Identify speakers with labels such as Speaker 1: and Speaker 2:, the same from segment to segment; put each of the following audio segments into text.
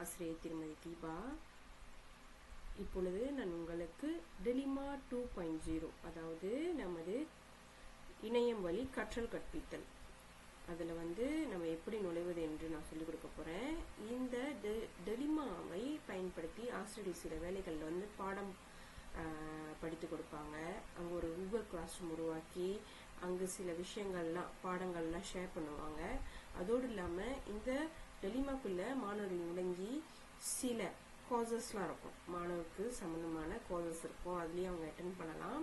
Speaker 1: ஆசிரியர் திருமதி தீபா. இப்பொழுது நான் உங்களுக்கு டெலிமா 2.0 அதாவது நமது இணையம் வழி கற்றல் கற்பித்தல் அதில் நம்ம எப்படி நுழைவது என்று நான் சொல்லிக் கொடுக்க போகிறேன். இந்த டெலிமாவை பயன்படுத்தி ஆசிரியர்கள் சில வேலைகளில் பாடம் படித்து கொடுப்பாங்க. அங்கே ஒரு கூகுள் கிளாஸ் ரூம் உருவாக்கி அங்கே சில விஷயங்கள்லாம் பாடங்கள்லாம் ஷேர் பண்ணுவாங்க. அதோடு இல்லாமல் இந்த டெலிமாக்குள்ள மாணவர்கள் நுழைஞ்சி சில கோர்சஸ்லாம் இருக்கும், மாணவருக்கு சம்மந்தமான கோர்சஸ் இருக்கும், அதுலேயும் அவங்க அட்டென்ட் பண்ணலாம்.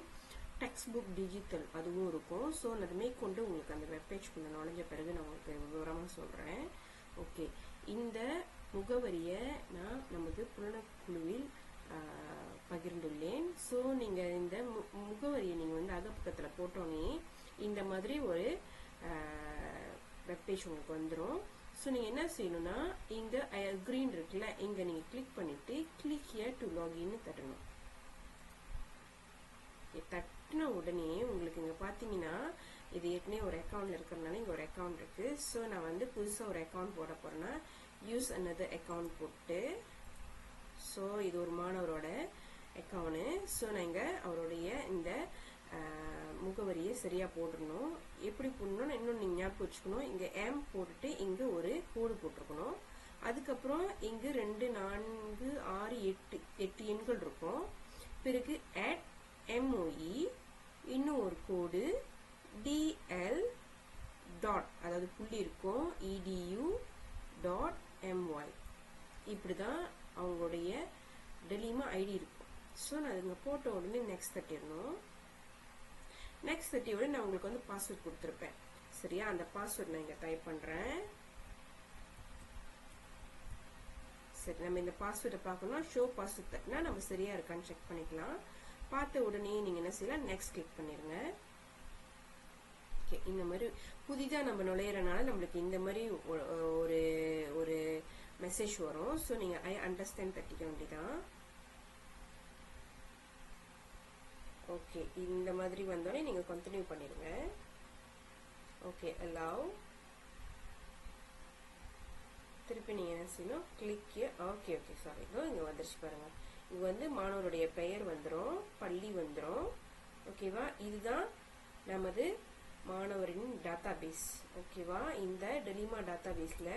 Speaker 1: டெக்ஸ்ட் புக் டிஜிட்டல் அதுவும் இருக்கும். ஸோ அதுமே கொண்டு உங்களுக்கு அந்த வெப்பேஜ்குள்ளே நுழைஞ்ச பிறகு நான் உங்களுக்கு விவரமாக சொல்கிறேன். ஓகே, இந்த முகவரியை நான் நமது புலனக்குழுவில் பகிர்ந்துள்ளேன். ஸோ நீங்கள் இந்த முகவரியை நீங்கள் அகப்பக்கத்தில் போட்டோன்னே இந்த மாதிரி ஒரு வெப்பேஜ் உங்களுக்கு வந்துடும். ஸோ நீங்கள் என்ன செய்யணும்னா இங்கே க்ரீன் இருக்குல்ல, இங்கே நீங்கள் கிளிக் பண்ணிவிட்டு கிளிக் ஹியர் டு லாகின்னு தட்டணும். தட்டின உடனே உங்களுக்கு இங்கே பார்த்தீங்கன்னா இது ஏற்கனவே ஒரு அக்கௌண்ட்ல இருக்கிறதுனால இங்கே ஒரு அக்கௌண்ட் இருக்கு. ஸோ நான் புதுசாக ஒரு அக்கௌண்ட் போட போறேன்னா யூஸ் அனதர் அக்கௌண்ட் போட்டு, ஸோ இது ஒரு மாணவரோட அக்கௌண்ட். ஸோ நான் இங்கே அவருடைய இந்த முகவரியை சரியா போட்டுருணும். எப்படி போடணும்னு இன்னும் நீங்க ஞாபகம் வச்சுக்கணும். இங்க M போட்டுட்டு இங்க ஒரு கோடு போட்டிருக்கணும். அதுக்கப்புறம் இங்கு 2 4 6 8 எண்கள் இருக்கும். பிறகு @MOE இன்னும் ஒரு கோடு DL டாட் அதாவது புள்ளி இருக்கும் edu.my இப்படிதான் அவங்களுடைய டெலிமா ஐடி இருக்கும். ஸோ நான் இங்க போட்ட உடனே நெக்ஸ்ட் தட்டிடணும். நெக்ஸ்ட் தட்டியோட நான் உங்களுக்கு பாஸ்வேர்ட் கொடுத்துருப்பேன். சரியா, அந்த பாஸ்வேர்ட் நான் இங்க டைப் பண்றேன். சரி, நம்ம இந்த பாஸ்வேர்டை பார்க்கணும். ஷோ பாஸ்வேர்ட் தட்டினா நம்ம சரியா இருக்கான்னு செக் பண்ணிக்கலாம். பார்த்த உடனே நீங்க என்ன செய்யலாம், நெக்ஸ்ட் கிளிக் பண்ணிருங்க. இந்த மாதிரி புதிதா நம்ம நுழையறனால நம்மளுக்கு இந்த மாதிரி ஒரு ஒரு மெசேஜ் வரும். ஸோ நீங்க ஐ அண்டர்ஸ்டாண்ட் தட்டிக்க வேண்டியதான். ஓகே, இந்த மாதிரி வந்தோடனே நீங்க கண்டினியூ பண்ணிருங்க. Okay, allow. திருப்பி நீங்க என்ன செய்யணும், கிளிக். ஓகே ஓகே சாரி, இங்க வந்துருச்சு பாருங்க. இங்க மாணவருடைய பெயர் வந்துடும், பள்ளி வந்துடும். ஓகேவா, இதுதான் நமது மாணவரின் டாட்டா பேஸ். ஓகேவா, இந்த டெலிமா டாட்டா பேஸ்ல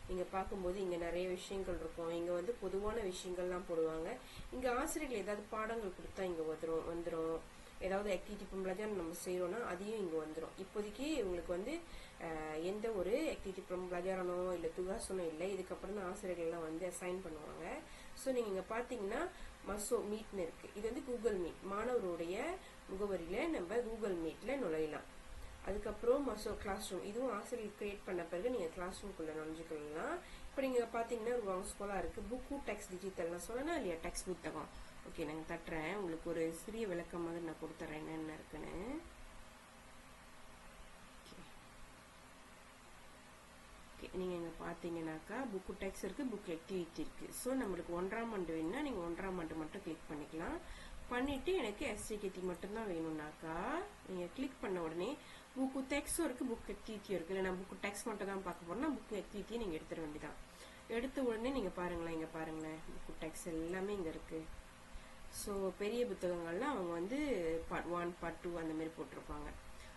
Speaker 1: நீங்க பார்க்கும்போது இங்க நிறைய விஷயங்கள் இருக்கும். இங்க பொதுவான விஷயங்கள்லாம் போடுவாங்க. இங்க ஆசிரியர்கள் ஏதாவது பாடங்கள் கொடுத்தா இங்க வந்துடும். ஏதாவது ஆக்டிவிட்டி ப்ளஜர் நம்ம செய்யறோம்னா அதையும் இங்க வந்துடும். இப்போதைக்கு உங்களுக்கு எந்த ஒரு ஆக்டிவிட்டி ப்ளஜரானோ இல்ல துகாசனோ இல்லை. இதுக்கப்புறம் தான் ஆசிரியர்கள்லாம் அசைன் பண்ணுவாங்க. ஸோ நீங்க இங்க பாத்தீங்கன்னா மசோ மீட்னு இருக்கு. இது கூகுள் மீட். மாணவருடைய முகவரியில நம்ம கூகுள் மீட்ல நுழையலாம். அதுக்கப்புறம் மசோ கிளாஸ் ரூம், இதுவும் ஆசிரியர் கிரியேட் பண்ண பிறகு நீங்க கிளாஸ் ரூம்குள்ள நுழைஞ்சுக்கலாம். இப்ப நீங்க பாத்தீங்கன்னா ஒரு ஸ்கூலா இருக்கு, புக்கு டெக்ஸ்ட் டிஜிட்டல். நான் சொல்லணும் இல்லையா, டெக்ஸ்ட் புத்தகம். ஓகே, நாங்க தட்டுறேன். உங்களுக்கு ஒரு சிறிய விளக்கம் மாதிரி நான் கொடுத்துறேன் என்னென்ன இருக்குன்னு. நீங்க இங்க பாத்தீங்கன்னாக்கா புக்கு டெக்ஸ்ட் இருக்கு, புக் ஆக்டிவிட்டி இருக்கு. ஸோ நம்மளுக்கு 1ஆம் ஆண்டு வேணும்னா நீங்க 1ஆம் ஆண்டு மட்டும் கிளிக் பண்ணிக்கலாம். பண்ணிட்டு எனக்கு SCKT மட்டும்தான் வேணும்னாக்கா நீங்க கிளிக் பண்ண உடனே புக்கு டெக்ஸ்டும் இருக்கு, புக் ஆக்டிவிட்டியும் இருக்கு. இல்லை நான் புக்கு டெக்ஸ்ட் மட்டும் தான் பார்க்க போறேன்னா புக் ஆக்டிவிட்டியை நீங்க எடுத்துட வேண்டியதான். எடுத்த உடனே நீங்க பாருங்களேன், இங்க பாருங்களேன், புக்கு டெக்ஸ்ட் எல்லாமே இங்க இருக்கு. ஸோ பெரிய புத்தகங்கள்லாம் அவங்க பார்ட் 1 பார்ட் 2 அந்த மாதிரி போட்டிருப்பாங்க.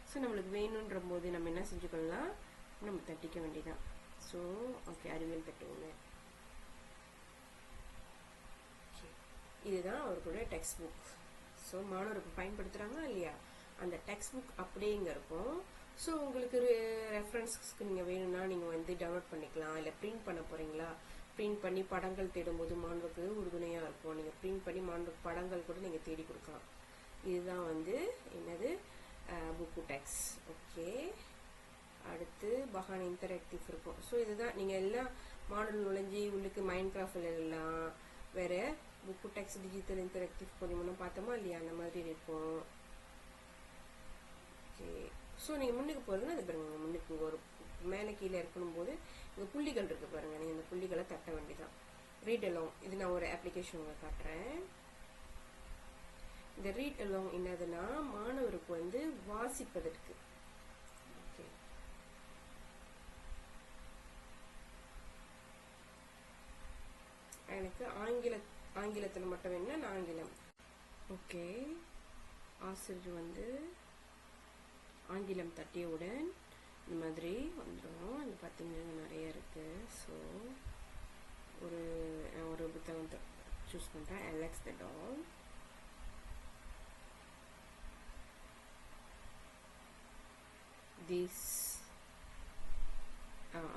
Speaker 1: ஸோ நம்மளுக்கு வேணுன்ற போது நம்ம என்ன செஞ்சுக்கலாம், நம்ம தட்டிக்க வேண்டியதான். ஸோ ஓகே, அறிவியல் தட்டுவோங்க. இதுதான் அவர்களுடைய டெக்ஸ்ட் புக். ஸோ மாணவருக்கு பயன்படுத்துறாங்க இல்லையா, அந்த டெக்ஸ்ட் புக் அப்படியே இங்க இருக்கும். ஸோ உங்களுக்கு ரெஃபரன்ஸ்க்கு நீங்க வேணும்னா நீங்க டவுன்லோட் பண்ணிக்கலாம். இல்லை பிரிண்ட் பண்ண போறீங்களா, பிரிண்ட் பண்ணி படங்கள் தேடும்போது மாணவருக்கு உறுதுணையா இருக்கும். நீங்க பிரிண்ட் பண்ணி மாணவருக்கு படங்கள் கூட நீங்க தேடி கொடுக்கலாம். இதுதான் என்னது புக்கு டெக்ஸ்ட். ஓகே, அடுத்து பஹான் இன்டராக்டிவ் இருக்கும். ஸோ இதுதான் நீங்க எல்லாம் மாடல் நுழைஞ்சி உள்ளுக்கு மைண்ட் கிராஃப்ட் எல்லாம் வேற புக்கு டெக்ஸ்ட் டிஜிட்டல் இன்டராக்டிவ் கொஞ்சம் முன்ன பார்த்தோமா இல்லையா, அந்த மாதிரி இருக்கும். ஓகே, ஸோ நீங்க முன்னுக்கு போறதுன்னா அது பாருங்க, முன்னுக்கு ஒரு மேலே கீழே இருக்கணும் போது இங்க புள்ளிகள் இருக்கு பாருங்க, நீங்க இந்த புள்ளிகளை தட்ட வேண்டியதான். ரீட் அலாங், இது நான் ஒரு அப்ளிகேஷன் உங்களுக்கு காட்டுறேன். இந்த ரீட் அலாங் என்னதுன்னா மாணவருக்கு வாசிப்பதற்கு. Okay, Okay. 1 இருக்கு. ஆங்கிலத்தில் மட்டும் வேணும்னா ஆங்கிலம். ஓகே, ஆசிரியர் வந்து ஆங்கிலம் தட்டியவுடன் இந்த மாதிரி வந்துடும். இது பார்த்தீங்கன்னா நிறைய இருக்கு. ஸோ ஒரு புத்தகம் சூஸ் பண்ணுறேன், Alex the talk. This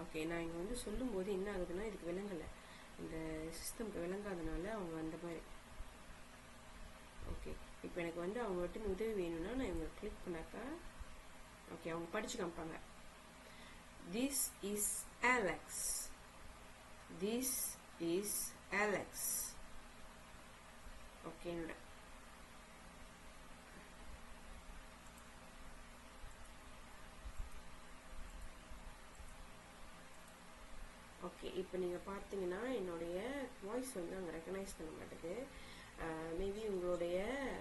Speaker 1: okay, நான் இங்கே வந்து சொல்லும்போது என்ன ஆகுதுன்னா இதுக்கு விளங்கலை, இந்த சிஸ்டம்க்கு விளங்காதனால அவங்க அந்த மாதிரி. ஓகே, இப்போ எனக்கு வந்து அவங்ககிட்ட உதவி வேணும்னா நான் இவங்க கிளிக் பண்ணாக்கா ஓகே அவங்க படிச்சு காமிப்பாங்க. This is Alex, this is Alex. Okay, என்னோட ஓகே இப்போ நீங்கள் பார்த்தீங்கன்னா என்னுடைய வாய்ஸ் வந்து அங்கே ரெக்கக்னைஸ் பண்ண மாட்டேது. மேபி உங்களுடைய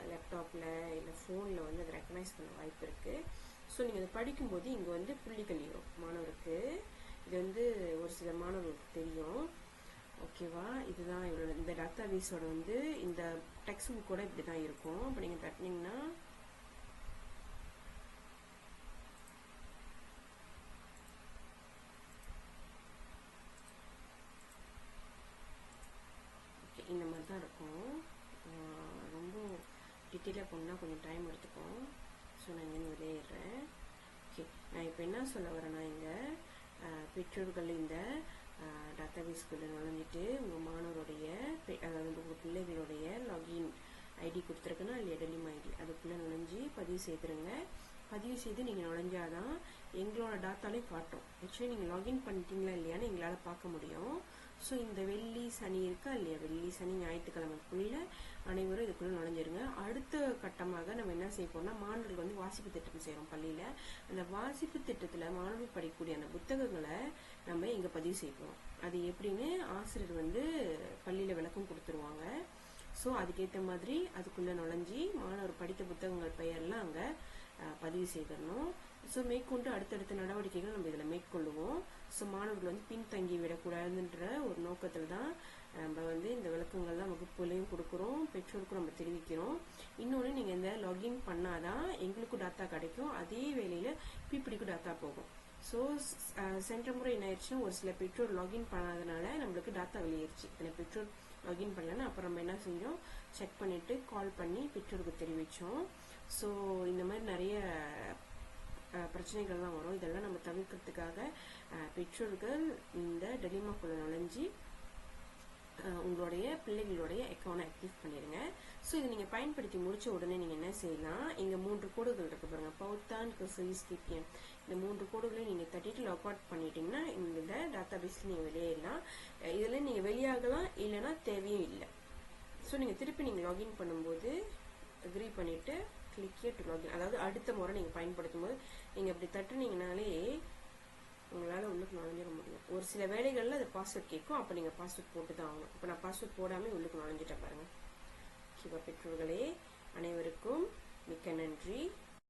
Speaker 1: லேப்டாப்பில் இல்லை ஃபோனில் வந்து அதை ரெக்கக்னைஸ் பண்ண வாய்ப்பு இருக்குது. ஸோ நீங்கள் அதை படிக்கும்போது இங்கே வந்து புள்ளிகள் வரும் மாணவருக்கு. இது வந்து ஒரு சில மாணவர்களுக்கு தெரியும். ஓகேவா, இதுதான் இவரோட இந்த டேட்டாபேஸோட வந்து இந்த டெக்ஸ்ட் புக்கோட இப்படி தான் இருக்கும். அப்போ நீங்கள் தட்டினீங்கன்னா இந்த மாதிரி தான் இருக்கும். ரொம்ப டீட்டெயிலாக போனால் கொஞ்சம் டைம் எடுத்துக்கும். ஸோ நான் இங்கேருந்து வெளியேறேன். ஓகே, நான் இப்போ என்ன சொல்ல வரேன்னா, இங்கே பெற்றோர்கள் இந்த டேட்டாபேஸ்குள்ளே நுழைஞ்சிட்டு உங்கள் மாணவருடைய அதாவது உங்கள் பிள்ளைகளுடைய லாகின் ஐடி கொடுத்துருக்குன்னா இல்லையா டெலிம் ஐடி, அதுக்குள்ளே நுழைஞ்சி பதிவு செய்துருங்க. பதிவு செய்து நீங்கள் நுழைஞ்சாதான் எங்களோட டாட்டாலையும் காட்டும். ஆக்சுவலி நீங்கள் லாகின் பண்ணிட்டீங்களா இல்லையான்னு எங்களால் பார்க்க முடியும். ஸோ இந்த வெள்ளி சனி இருக்கா இல்லையா, வெள்ளி சனி ஞாயிற்றுக்கிழமைக்குள்ள அனைவரும் இதுக்குள்ளே நுழைஞ்சிருங்க. அடுத்த கட்டமாக நம்ம என்ன செய்ய போறோம்னா, மாணவர்கள் வந்து வாசிப்பு திட்டம் செய்கிறோம் பள்ளியில். அந்த வாசிப்பு திட்டத்தில் மாணவர்கள் படிக்கக்கூடிய அந்த புத்தகங்களை நம்ம இங்கே பதிவு செய்வோம். அது எப்படின்னு ஆசிரியர் வந்து பள்ளியில் விளக்கம் கொடுத்துருவாங்க. ஸோ அதுக்கேற்ற மாதிரி அதுக்குள்ளே நுழைஞ்சி மாணவர் படித்த புத்தகங்கள் பெயர்லாம் அங்கே பதிவு செய்திடணும். ஸோ மேற்கொண்டு அடுத்தடுத்த நடவடிக்கைகள் நம்ம இதில் மேற்கொள்ளுவோம். ஸோ மாணவர்கள் வந்து பின்தங்கி விடக்கூடாதுன்ற ஒரு நோக்கத்தில் தான் நம்ம வந்து இந்த விளக்கங்கள்லாம் வகுப்புலையும் கொடுக்குறோம், பெற்றோருக்கும் நம்ம தெரிவிக்கிறோம். இன்னொன்று, நீங்கள் இந்த லாகின் பண்ணாதான் எங்களுக்கும் டாட்டா கிடைக்கும், அதே வேளையில் பிபிடிக்கும் டாட்டா போகும். ஸோ சென்ற முறை என்ன ஆயிடுச்சுன்னா, ஒரு சில பெற்றோர் லாகின் பண்ணாதனால நம்மளுக்கு டாட்டா வெளியேறிச்சு. அந்த பெற்றோர் லாகின் பண்ணலன்னா அப்புறம் நம்ம என்ன செஞ்சோம், செக் பண்ணிவிட்டு கால் பண்ணி பெற்றோருக்கு தெரிவித்தோம். ஸோ இந்த மாதிரி நிறைய பிரச்சனைகள்லாம் வரும். இதெல்லாம் நம்ம தவிர்க்கிறதுக்காக பெற்றோர்கள் இந்த டெலிமாக்குள்ள நுழைஞ்சி உங்களுடைய பிள்ளைகளுடைய அக்கௌண்ட் ஆக்டிவ் பண்ணிடுங்க. ஸோ இதை நீங்கள் பயன்படுத்தி முடிச்ச உடனே நீங்கள் என்ன செய்யலாம், இங்கே 3 கோடுகள் இருக்கு பாருங்க, பவுத்தான், கிறிஸ்டியன், ஸ்கிப்பியன். இந்த 3 கோடுகளையும் நீங்கள் தட்டிட்டு லாக் அவுட் பண்ணிட்டீங்கன்னா இந்த டேட்டா பேஸ்ல நீங்கள் வெளியேறலாம். இதில் நீங்கள் வெளியாகலாம், இல்லைன்னா தேவையும் இல்லை. ஸோ நீங்கள் திருப்பி நீங்கள் லாகின் பண்ணும்போது அக்ரி பண்ணிட்டு கிளிக் டு லாகின், அதாவது அடுத்த முறை நீங்கள் பயன்படுத்தும் போது நீங்கள் அப்படி தட்டுனீங்கனாலே உங்களால் உள்ளுக்கு நுழைஞ்சிட முடியும். ஒரு சில வேலைகளில் அது பாஸ்வேர்ட் கேட்கும், அப்போ நீங்கள் பாஸ்வேர்ட் போட்டு தான் ஆகணும். இப்போ நான் பாஸ்வேர்ட் போடாமல் உள்ளுக்கு நுழைஞ்சிட்டேன் பாருங்கள். பெற்றோர்களே, அனைவருக்கும் மிக்க நன்றி.